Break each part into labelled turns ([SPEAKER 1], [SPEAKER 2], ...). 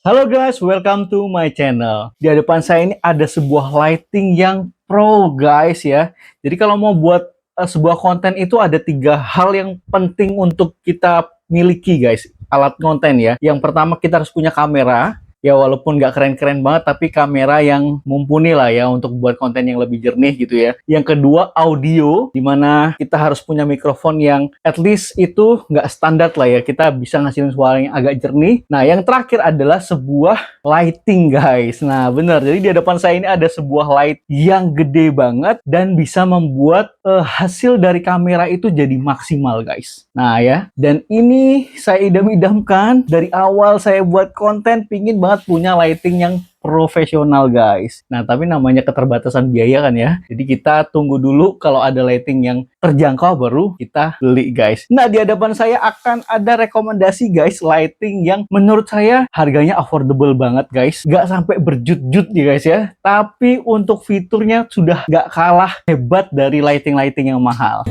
[SPEAKER 1] Halo guys, welcome to my channel. Di hadapan saya ini ada sebuah lighting yang pro guys ya. Jadi kalau mau buat sebuah konten itu ada 3 hal yang penting untuk kita miliki guys. Alat konten ya. Yang pertama kita harus punya kamera. Ya walaupun nggak keren-keren banget, tapi kamera yang mumpuni lah ya untuk buat konten yang lebih jernih gitu ya. Yang kedua audio, dimana kita harus punya mikrofon yang at least itu nggak standar lah ya. Kita bisa ngasilin suara yang agak jernih. Nah yang terakhir adalah sebuah lighting guys. Nah bener, jadi di depan saya ini ada sebuah light yang gede banget dan bisa membuat hasil dari kamera itu jadi maksimal guys. Nah ya, dan ini saya idam-idamkan dari awal saya buat konten, pingin banget punya lighting yang profesional guys. Nah tapi namanya keterbatasan biaya kan ya. Jadi kita tunggu dulu kalau ada lighting yang terjangkau baru kita beli guys. Nah di hadapan saya akan ada rekomendasi guys lighting yang menurut saya harganya affordable banget guys. Gak sampai berjut-jut ya guys ya. Tapi untuk fiturnya sudah gak kalah hebat dari lighting-lighting yang mahal.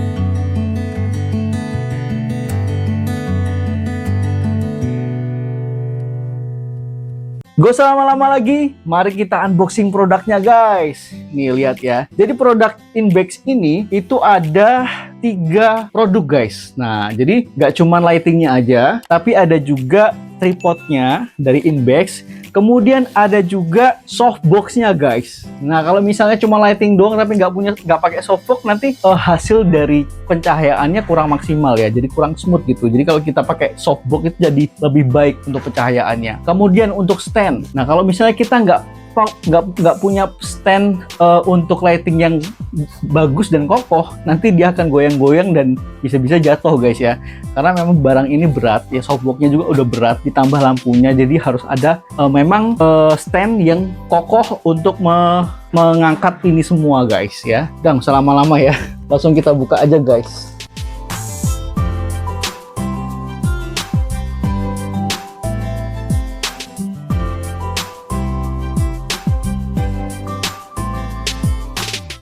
[SPEAKER 1] Gak usah lama-lama lagi, mari kita unboxing produknya guys. Nih lihat ya. Jadi produk Inbex ini itu ada 3 produk guys. Nah jadi nggak cuma lightingnya aja, tapi ada juga tripodnya dari Inbex. Kemudian ada juga softboxnya guys. Nah kalau misalnya cuma lighting doang tapi nggak pakai softbox, nanti hasil dari pencahayaannya kurang maksimal ya, jadi kurang smooth gitu. Jadi kalau kita pakai softbox itu jadi lebih baik untuk pencahayaannya. Kemudian untuk stand. Nah kalau misalnya kita nggak punya stand untuk lighting yang bagus dan kokoh, nanti dia akan goyang-goyang dan bisa-bisa jatuh guys ya. Karena memang barang ini berat ya, softboxnya juga udah berat, ditambah lampunya, jadi harus ada memang stand yang kokoh untuk mengangkat ini semua guys ya. Dan selama-lama ya, langsung kita buka aja guys.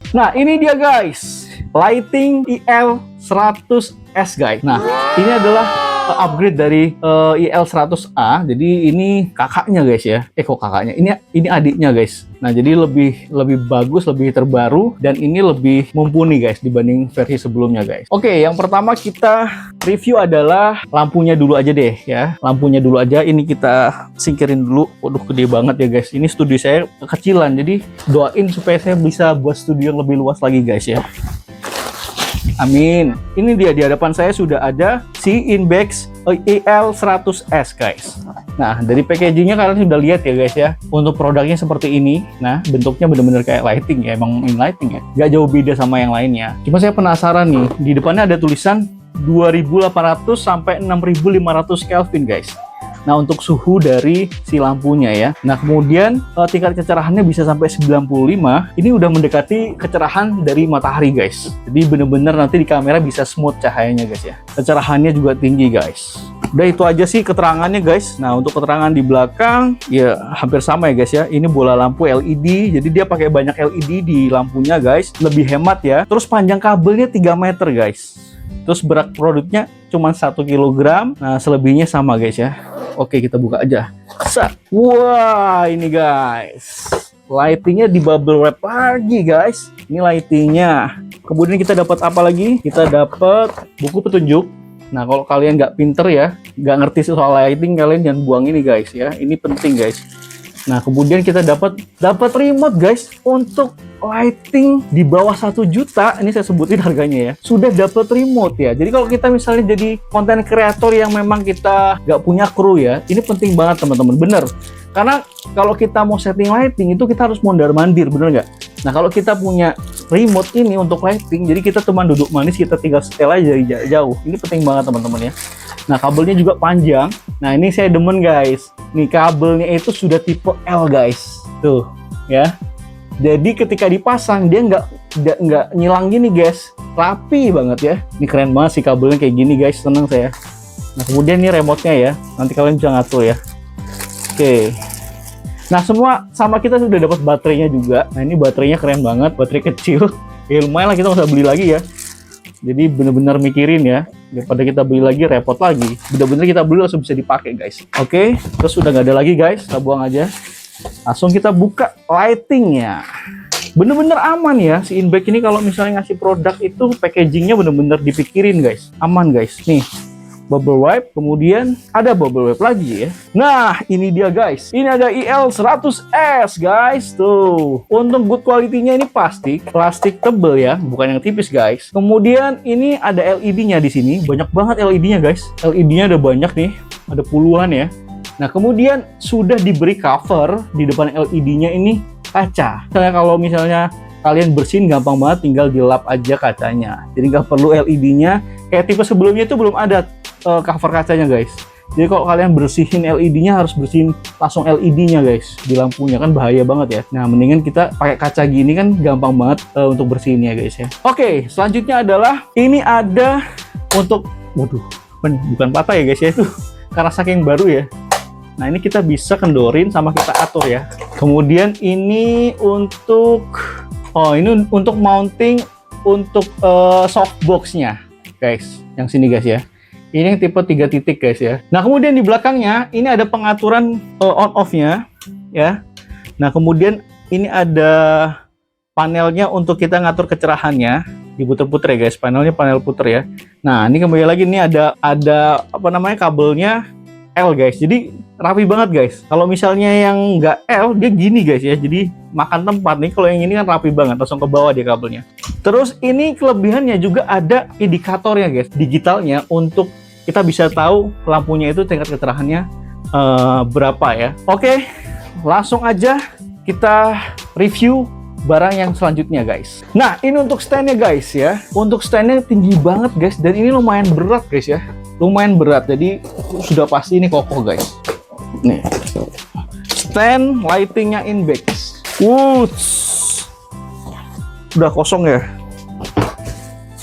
[SPEAKER 1] Nah ini dia guys, lighting IL100S guys. Nah ini adalah upgrade dari IL100A. Jadi ini kakaknya guys ya. Kok kakaknya? Ini adiknya guys. Nah jadi lebih bagus, lebih terbaru, dan ini lebih mumpuni guys dibanding versi sebelumnya guys. Oke, yang pertama kita review adalah lampunya dulu aja deh ya. Lampunya dulu aja. Ini kita singkirin dulu. Waduh gede banget ya guys. Ini studio saya kekecilan, jadi doain supaya saya bisa buat studio yang lebih luas lagi guys ya. Amin. Ini dia, di hadapan saya sudah ada si Inbex IL100S guys. Nah dari packagingnya kalian sudah lihat ya guys ya. Untuk produknya seperti ini. Nah bentuknya bener-bener kayak lighting ya. Emang ini lighting ya, gak jauh beda sama yang lainnya. Cuma saya penasaran nih, di depannya ada tulisan 2800 sampai 6500 Kelvin guys. Nah untuk suhu dari si lampunya ya. Nah kemudian tingkat kecerahannya bisa sampai 95. Ini udah mendekati kecerahan dari matahari guys. Jadi bener-bener nanti di kamera bisa smooth cahayanya guys ya. Kecerahannya juga tinggi guys. Udah itu aja sih keterangannya guys. Nah untuk keterangan di belakang ya hampir sama ya guys ya. Ini bola lampu LED. Jadi dia pakai banyak LED di lampunya guys. Lebih hemat ya. Terus panjang kabelnya 3 meter guys. Terus berat produknya cuma 1 kg. Nah selebihnya sama guys ya. Oke kita buka aja. Wah ini guys, lightingnya di bubble wrap lagi guys. Ini lightingnya. Kemudian kita dapat apa lagi? Kita dapat buku petunjuk. Nah kalau kalian nggak pinter ya, nggak ngerti soal lighting, kalian jangan buang ini guys ya. Ini penting guys. Nah kemudian kita dapat remote guys untuk lighting di bawah 1 juta. Ini saya sebutin harganya ya. Sudah dapat remote ya. Jadi kalau kita misalnya jadi konten kreator yang memang kita nggak punya kru ya, ini penting banget teman-teman. Bener. Karena kalau kita mau setting lighting itu kita harus mondar-mandir, bener nggak? Nah kalau kita punya remote ini untuk lighting, jadi kita cuma duduk manis, kita tinggal setel aja dari jauh. Ini penting banget teman-teman ya. Nah kabelnya juga panjang. Nah ini saya demen guys. Nih kabelnya itu sudah tipe L guys. Tuh ya. Jadi ketika dipasang dia nggak nyilang gini guys, rapi banget ya. Ini keren banget sih kabelnya kayak gini guys, seneng saya. Nah kemudian ini remote-nya ya, nanti kalian bisa ngatur ya. Oke. Nah semua sama, kita sudah dapat baterainya juga. Nah ini baterainya keren banget, baterai kecil. Ya lumayan lah, kita nggak usah beli lagi ya. Jadi bener-bener mikirin ya. daripada kita beli lagi repot lagi. Bener-bener kita beli langsung bisa dipakai guys. Oke, terus udah nggak ada lagi guys, kita buang aja. Langsung kita buka lightingnya. Bener-bener aman ya si Inbex ini, kalau misalnya ngasih produk itu packagingnya bener-bener dipikirin guys, aman guys. Nih bubble wipe, kemudian ada bubble wipe lagi ya. Nah ini dia guys, ini ada IL100S guys. Tuh untuk good quality-nya ini plastik tebel ya, bukan yang tipis guys. Kemudian ini ada LED-nya di sini, banyak banget LED-nya guys. LED-nya ada banyak nih, ada puluhan ya. Nah kemudian sudah diberi cover di depan LED-nya ini kaca. Kalau misalnya kalian bersihin gampang banget, tinggal dilap aja kacanya. Jadi nggak perlu LED-nya. Kayak tipe sebelumnya itu belum ada cover kacanya guys. Jadi kalau kalian bersihin LED-nya harus bersihin langsung LED-nya guys di lampunya, kan bahaya banget ya. Nah mendingan kita pakai kaca gini kan gampang banget untuk bersihinnya guys ya. Oke, selanjutnya adalah ini ada untuk, waduh bukan patah ya guys ya, itu karena saking baru ya. Nah ini kita bisa kendorin sama kita atur ya. Kemudian ini untuk, ini untuk mounting untuk softbox-nya guys, yang sini guys ya. Ini yang tipe 3 titik guys ya. Nah kemudian di belakangnya ini ada pengaturan on off-nya ya. Nah kemudian ini ada panelnya untuk kita ngatur kecerahannya, diputer-puter ya guys. Panelnya panel puter ya. Nah ini kembali lagi, ini ada apa namanya, kabelnya L guys. Jadi rapi banget guys. Kalau misalnya yang nggak L dia gini guys ya, jadi makan tempat. Nih kalau yang ini kan rapi banget, langsung ke bawah dia kabelnya. Terus ini kelebihannya juga ada indikatornya guys, digitalnya, untuk kita bisa tahu lampunya itu tingkat kecerahannya berapa ya. Oke, langsung aja kita review barang yang selanjutnya guys. Nah ini untuk standnya guys ya. Untuk standnya tinggi banget guys, dan ini lumayan berat guys ya. Lumayan berat, jadi sudah pasti ini kokoh guys. Nih stand lightingnya Inbex. Udah kosong ya.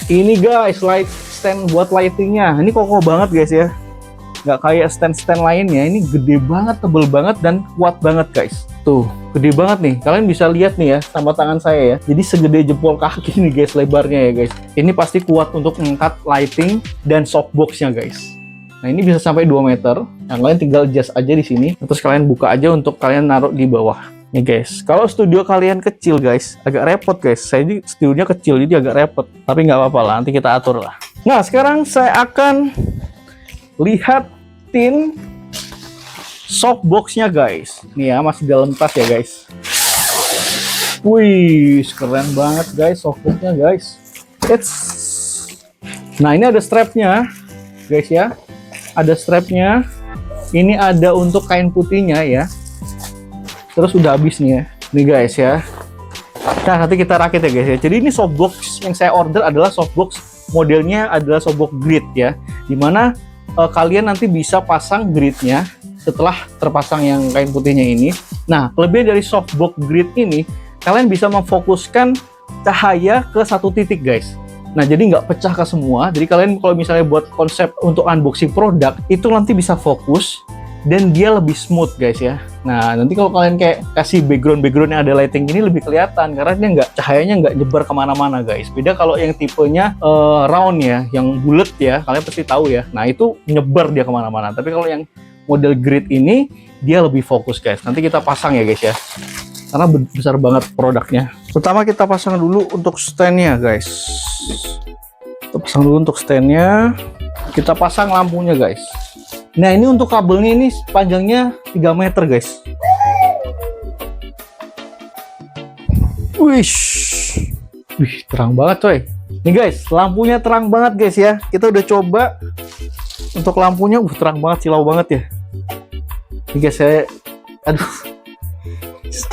[SPEAKER 1] Ini guys light stand buat lightingnya, ini kokoh banget guys ya. Nggak kayak stand-stand lainnya, ini gede banget, tebel banget, dan kuat banget guys. Tuh gede banget nih, kalian bisa lihat nih ya sama tangan saya ya. Jadi segede jempol kaki nih guys lebarnya ya guys. Ini pasti kuat untuk mengangkat lighting dan softbox-nya guys. Nah ini bisa sampai 2 meter. Yang kalian tinggal adjust aja di sini, terus kalian buka aja untuk kalian naruh di bawah. Nih guys, kalau studio kalian kecil guys, agak repot guys. Saya ini studionya kecil jadi agak repot, tapi nggak apa-apa lah, nanti kita atur lah. Nah sekarang saya akan lihatin softbox-nya guys. Nih ya, masih dalam tas ya guys. Wih, keren banget guys softbox-nya guys. Nah ini ada strapnya guys ya. Ada strapnya. Ini ada untuk kain putihnya ya. Terus udah habis nih ya. Nih guys ya. Nah nanti kita rakit ya guys ya. Jadi ini softbox yang saya order adalah softbox, modelnya adalah softbox grid ya. Dimana kalian nanti bisa pasang gridnya setelah terpasang yang kain putihnya ini. Nah kelebihan dari softbox grid ini, kalian bisa memfokuskan cahaya ke satu titik guys. Nah jadi nggak pecah ke semua. Jadi kalian kalau misalnya buat konsep untuk unboxing produk itu nanti bisa fokus dan dia lebih smooth guys ya. Nah nanti kalau kalian kayak kasih background yang ada lighting ini lebih kelihatan karena dia cahayanya nggak nyebar kemana-mana guys. Beda kalau yang tipenya round ya, yang bulat ya, kalian pasti tahu ya. Nah itu nyebar dia kemana-mana. Tapi kalau yang model grid ini dia lebih fokus guys. Nanti kita pasang ya guys ya, karena besar banget produknya. Pertama kita pasang dulu untuk standnya guys. Kita pasang dulu untuk standnya. Kita pasang lampunya guys. Nah ini untuk kabelnya ini panjangnya 3 meter guys. Wih, terang banget coy. Nih guys, lampunya terang banget guys ya. Kita udah coba untuk lampunya, terang banget, silau banget ya. Nih guys,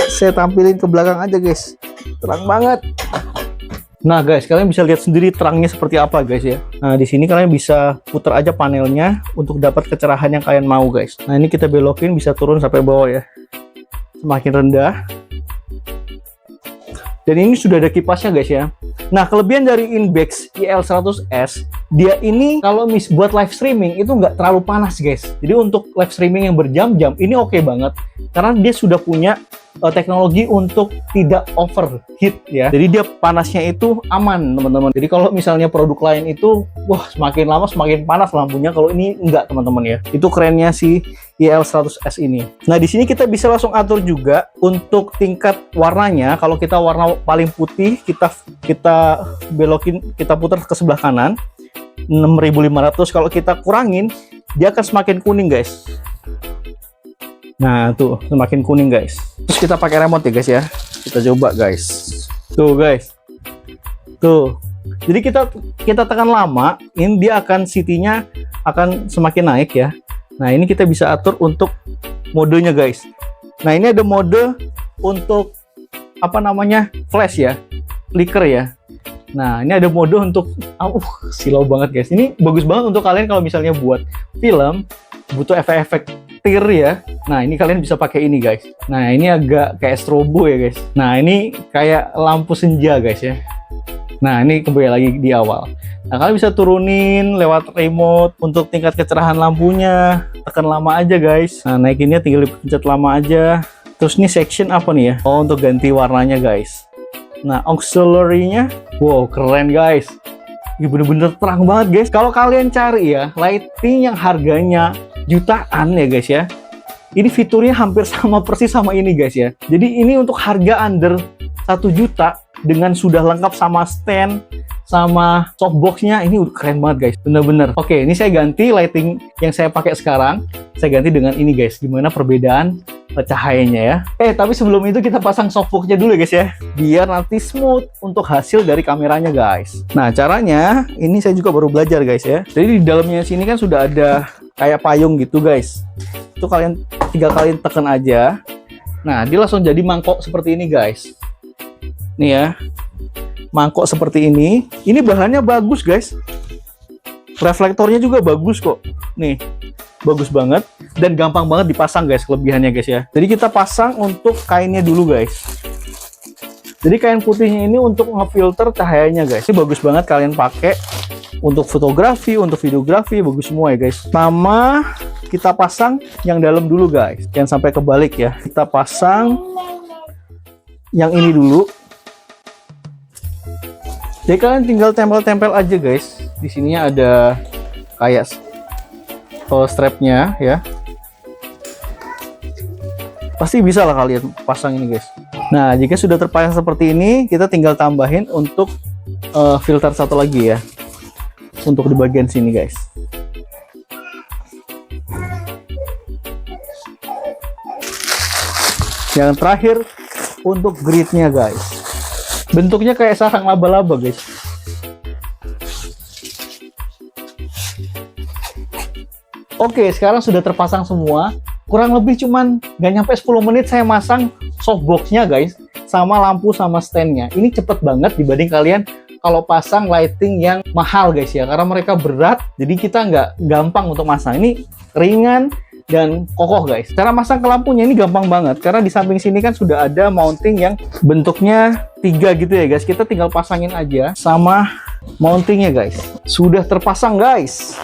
[SPEAKER 1] saya tampilin ke belakang aja guys, terang banget. Nah guys, kalian bisa lihat sendiri terangnya seperti apa guys ya. Nah di sini kalian bisa putar aja panelnya untuk dapat kecerahan yang kalian mau guys. Nah ini kita belokin, bisa turun sampai bawah ya, semakin rendah. Dan ini sudah ada kipasnya guys ya. Nah kelebihan dari Inbex IL100S, dia ini kalau buat live streaming itu nggak terlalu panas guys. Jadi untuk live streaming yang berjam-jam ini oke banget, karena dia sudah punya teknologi untuk tidak overheat ya. Jadi dia panasnya itu aman teman-teman. Jadi kalau misalnya produk lain itu wah semakin lama semakin panas lampunya, kalau ini enggak teman-teman ya. Itu kerennya si IL100S ini. Nah di sini kita bisa langsung atur juga untuk tingkat warnanya. Kalau kita warna paling putih, kita belokin, kita putar ke sebelah kanan 6500. Kalau kita kurangin dia akan semakin kuning guys. Nah tuh semakin kuning guys. Terus kita pakai remote ya guys ya. Kita coba guys. Tuh guys. Tuh. Jadi kita tekan lama, ini dia akan CT-nya akan semakin naik ya. Nah ini kita bisa atur untuk modenya guys. Nah ini ada mode untuk apa namanya, flash ya, flicker ya. Nah ini ada mode untuk silau banget guys. Ini bagus banget untuk kalian kalau misalnya buat film butuh efek-efek tir ya. Nah ini kalian bisa pakai ini guys. Nah ini agak kayak strobo ya guys. Nah ini kayak lampu senja guys ya. Nah ini kembali lagi di awal. Nah kalian bisa turunin lewat remote untuk tingkat kecerahan lampunya. Tekan lama aja guys. Nah naikinnya tinggal pencet lama aja. Terus ini section apa nih ya? Oh untuk ganti warnanya guys. Nah auxiliary-nya, wow keren guys. Ini bener-bener terang banget guys. Kalau kalian cari ya lighting yang harganya jutaan ya guys ya, ini fiturnya hampir sama persis sama ini guys ya. Jadi ini untuk harga under 1 juta dengan sudah lengkap sama stand sama softboxnya, ini keren banget guys, bener-bener. Oke, ini saya ganti lighting yang saya pakai sekarang, saya ganti dengan ini guys. Gimana perbedaan cahayanya ya. Tapi sebelum itu kita pasang softboxnya dulu guys ya, biar nanti smooth untuk hasil dari kameranya guys. Nah caranya ini saya juga baru belajar guys ya. Jadi di dalamnya sini kan sudah ada kayak payung gitu guys. Itu kalian 3 kali tekan aja. Nah dia langsung jadi mangkok seperti ini guys. Nih ya, mangkok seperti ini. Ini bahannya bagus guys, reflektornya juga bagus kok. Nih bagus banget dan gampang banget dipasang guys, kelebihannya guys ya. Jadi kita pasang untuk kainnya dulu guys. Jadi kain putihnya ini untuk ngefilter cahayanya guys. Ini bagus banget kalian pakai untuk fotografi, untuk videografi, bagus semua ya guys. Sama kita pasang yang dalam dulu guys, jangan sampai kebalik ya. Kita pasang yang ini dulu. Jadi kalian tinggal tempel-tempel aja guys. Di sininya ada kayak strapnya ya. Pasti bisa lah kalian pasang ini guys. Nah jika sudah terpasang seperti ini, kita tinggal tambahin untuk filter satu lagi ya, untuk di bagian sini guys. Yang terakhir untuk gridnya guys, bentuknya kayak sarang laba-laba guys. Oke, sekarang sudah terpasang semua. Kurang lebih cuman nggak nyampe 10 menit saya masang softboxnya guys, sama lampu sama standnya. Ini cepet banget dibanding kalian kalau pasang lighting yang mahal guys ya, karena mereka berat, jadi kita nggak gampang untuk masang. Ini ringan dan kokoh guys. Cara masang ke lampunya ini gampang banget, karena di samping sini kan sudah ada mounting yang bentuknya 3 gitu ya guys. Kita tinggal pasangin aja sama mountingnya guys. Sudah terpasang guys.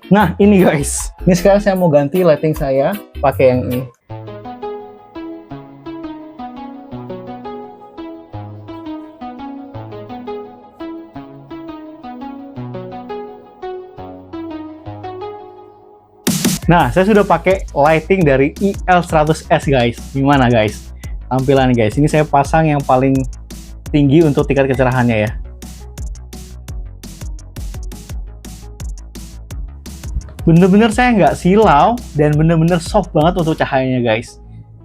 [SPEAKER 1] Nah ini guys, ini sekarang saya mau ganti lighting saya pakai yang ini. Nah, saya sudah pakai lighting dari IL100S guys. Gimana guys tampilan guys? Ini saya pasang yang paling tinggi untuk tingkat kecerahannya ya. Bener-bener saya nggak silau dan bener-bener soft banget untuk cahayanya guys.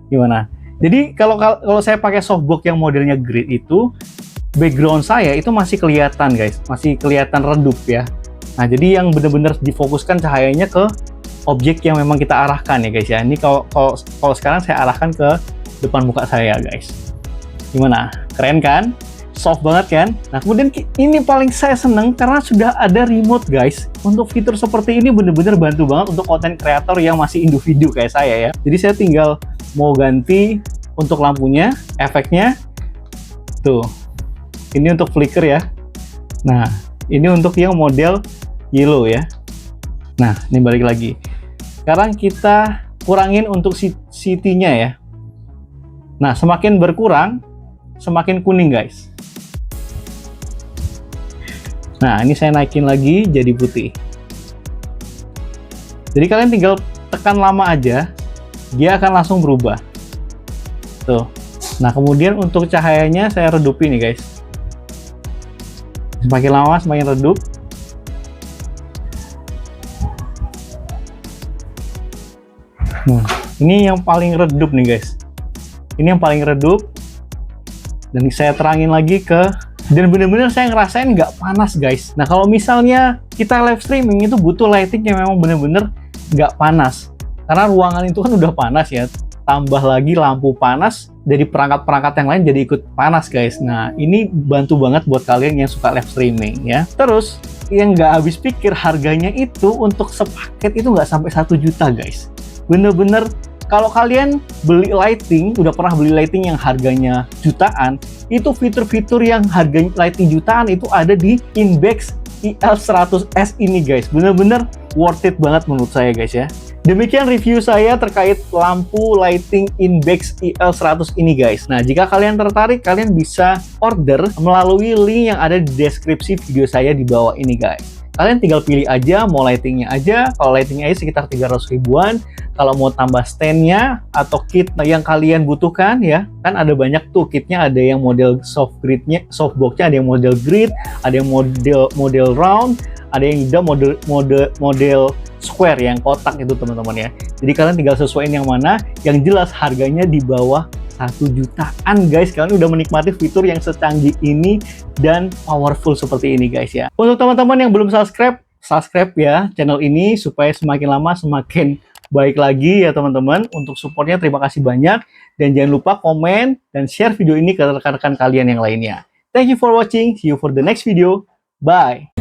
[SPEAKER 1] Gimana? Jadi kalau saya pakai softbox yang modelnya grid itu, background saya itu masih kelihatan guys, masih kelihatan redup ya. Nah jadi yang bener-bener difokuskan cahayanya ke objek yang memang kita arahkan ya guys ya. Ini kalau sekarang saya arahkan ke depan muka saya guys. Gimana? Keren kan? Soft banget kan? Nah kemudian ini paling saya seneng karena sudah ada remote guys. Untuk fitur seperti ini bener-bener bantu banget untuk konten kreator yang masih individu kayak saya ya. Jadi saya tinggal mau ganti untuk lampunya, efeknya tuh. Ini untuk flicker ya. Nah ini untuk yang model yellow ya. Nah ini balik lagi. Sekarang kita kurangin untuk CT-nya ya. Nah, semakin berkurang, semakin kuning guys. Nah, ini saya naikin lagi jadi putih. Jadi kalian tinggal tekan lama aja, dia akan langsung berubah. Tuh. Nah, kemudian untuk cahayanya saya redup ini guys. Semakin lama semakin redup. Nah, ini yang paling redup nih guys. Ini yang paling redup. Dan saya terangin lagi dan bener-bener saya ngerasain nggak panas guys. Nah, kalau misalnya kita live streaming itu butuh lighting yang memang bener-bener nggak panas. Karena ruangan itu kan udah panas ya. Tambah lagi lampu panas, jadi perangkat-perangkat yang lain jadi ikut panas guys. Nah, ini bantu banget buat kalian yang suka live streaming ya. Terus, yang nggak habis pikir harganya itu untuk sepaket itu nggak sampai 1 juta guys. Bener-bener kalau kalian beli lighting, udah pernah beli lighting yang harganya jutaan, itu fitur-fitur yang harganya lighting jutaan itu ada di Inbex IL100S ini guys. Bener-bener worth it banget menurut saya guys ya. Demikian review saya terkait lampu lighting Inbex IL100 ini guys. Nah, jika kalian tertarik, kalian bisa order melalui link yang ada di deskripsi video saya di bawah ini guys. Kalian tinggal pilih aja, mau lightingnya aja. Kalau lightingnya aja sekitar 300 ribuan. Kalau mau tambah standnya atau kit yang kalian butuhkan ya, kan ada banyak tuh kitnya. Ada yang model softboxnya, ada yang model grid, ada yang model round, ada yang juga model square yang kotak itu teman-teman ya. Jadi kalian tinggal sesuaiin yang mana. Yang jelas harganya di bawah 1 jutaan guys. Kalian udah menikmati fitur yang secanggih ini dan powerful seperti ini guys ya. Untuk teman-teman yang belum subscribe ya channel ini supaya semakin lama semakin baik lagi ya teman-teman. Untuk supportnya terima kasih banyak. Dan jangan lupa komen dan share video ini ke rekan-rekan kalian yang lainnya. Thank you for watching. See you for the next video. Bye.